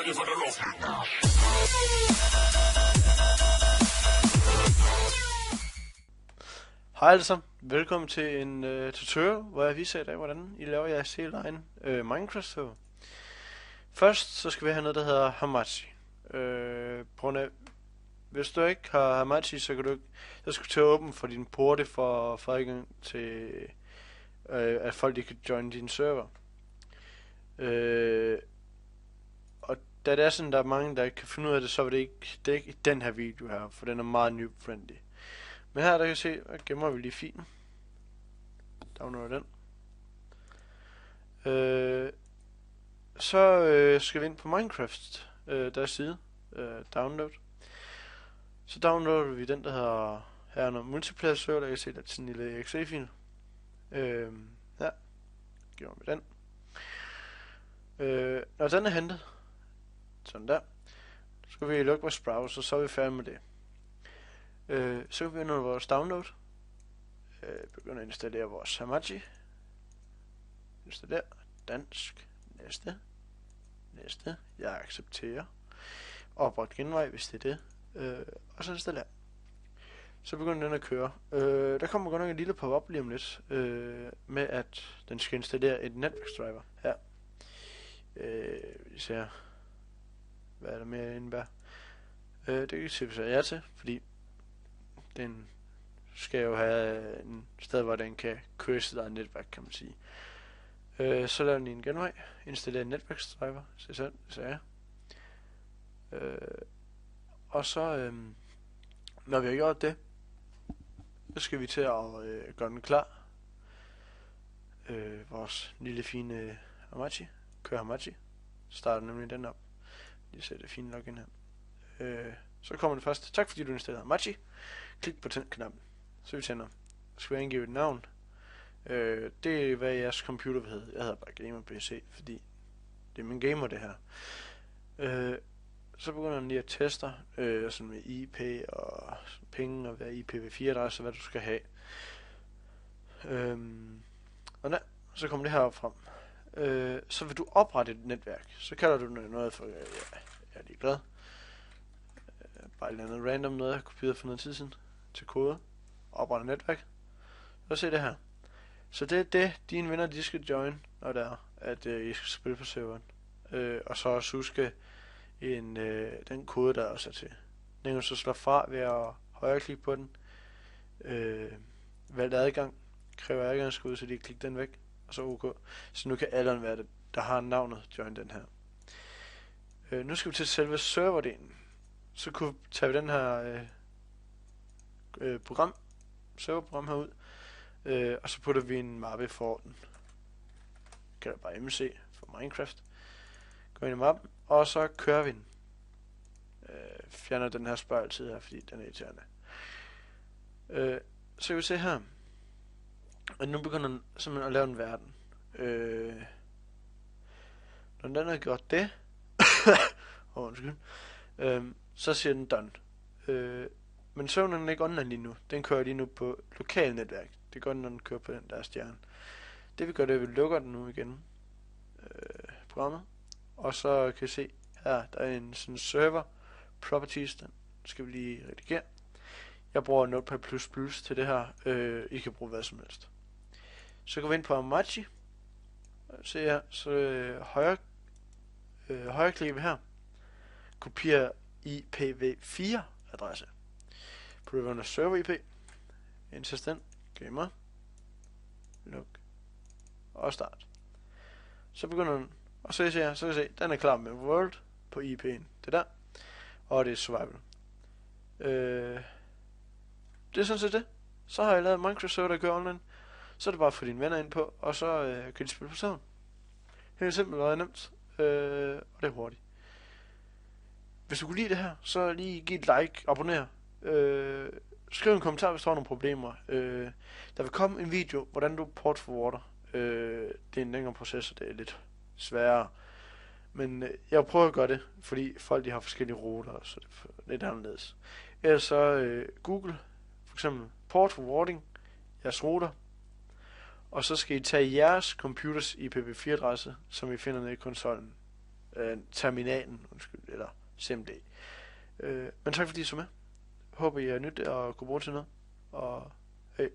Hej alle sammen, velkommen til en tutorial, hvor jeg viser i dag, hvordan I laver jeres helt egen Minecraft-server. Først så skal vi have noget, der hedder Hamachi. Hvis du ikke har Hamachi, så kan du ikke, så skal du til at åbne for dine porte for adgang til, at folk de kan join din server. Og da det er sådan, der er mange, der ikke kan finde ud af det, så er det ikke i den her video her, for den er meget noob-friendly. Men her der kan I se, at gemmer vi lige filen. Downloader den. Så skal vi ind på Minecraft, deres side. Download. Så downloader vi den, der hedder her under multiplayer server. Der kan I se, at det er sådan en lille exe-fil. Ja. Gemmer vi den. Når den er hentet, sådan der, så skal vi lukke vores browser, så er vi færdige med det. Så kan vi under vores download begynde at installere vores Hamachi. Installer dansk. Næste. Jeg accepterer. Opret genvej, hvis det er det. Og så installer. Så begynder den at køre. Der kommer godt nok en lille pop-up lige om lidt med at den skal installere et netværksdriver her. Vi ser hvad er der mere indebærer. Det kan vi se, hvis jeg er til, fordi den skal jo have en sted, hvor den kan køre sit eget netværk, kan man sige. Så laver den en genvej, installerer en netværksdriver, så jeg. Og så, når vi har gjort det, så skal vi til at gøre den klar. Vores lille fine Hamachi, kør Hamachi, starter nemlig den op. Lige sætter det fine login her. Så kommer det først. Tak fordi du installerede Hamachi. Klik på tænd-knappen. Så vi tænder. Så skal vi angive et navn. Det er hvad jeres computer vil hedde. Jeg hedder bare Gamer PC, fordi det er min gamer det her. Så begynder den lige at teste sådan med IP og penge og hvad IPv4-adresse, hvad du skal have. Og der, så kommer det her op frem. Så vil du oprette et netværk. Så kalder du noget for, jeg er lige glad. Bare et eller andet random noget, jeg har kopieret for noget tid siden til kode. Oprette netværk. Og se det her. Så det er det, dine venner de skal join, når det er, at I skal spille på serveren. Og så også huske den kode, der også er til. Den kan du så slå fra ved at højreklikke på den. Valg adgang. Kræver adgangskode, så de kan klikke den væk. Og så OK. Så nu kan alle være det, der har navnet, join den her. Nu skal vi til selve serverdelen. Så tager vi den her serverprogram herud, og så putter vi en mappe for den. Kalder bare MC for Minecraft. Går ind i mappen, og så kører vi den. Fjerner den her spørgetid her, fordi den er irriterende. Så kan vi se her. Og nu begynder den simpelthen at lave en verden. Når den har gjort det, så siger den done. Men serveren er ikke online lige nu. Den kører lige nu på lokal netværk. Det gør den, når den kører på den der stjerne. Det vi gør, det er, at vi lukker den nu igen. Programmet. Og så kan I se, her der er en sådan server properties. Den skal vi lige redigere. Jeg bruger Notepad++ til det her. I kan bruge hvad som helst. Så går vi ind på Hamachi. Se her, så højreklikker vi her. Kopier IPv4 adresse. Putter vi under server IP. Indsæt den. Gamer. Luk. Og start. Så begynder den. Og så kan I se, den er klar med world på IP'en. Det der. Og det er survival. Det er sådan set det. Så har jeg lavet Minecraft server, der kører online. Så er det bare at få dine venner ind på, og så kan de spille på serveren. Helt simpelt og nemt. Og det er hurtigt. Hvis du kunne lide det her, så lige giv et like, abonner. Skriv en kommentar, hvis du har nogle problemer. Der vil komme en video, hvordan du portforwarder. Det er en længere proces, og det er lidt sværere. Men jeg vil prøve at gøre det, fordi folk de har forskellige ruter, så det er lidt anderledes. Ellers så Google, for eksempel port forwarding, jeres router, og så skal I tage jeres computers IPv4-adresse, som I finder nede i konsollen. Terminalen, undskyld, eller CMD. Men tak fordi I så med. Håber I er nyt og kunne bruge til noget. Og hej.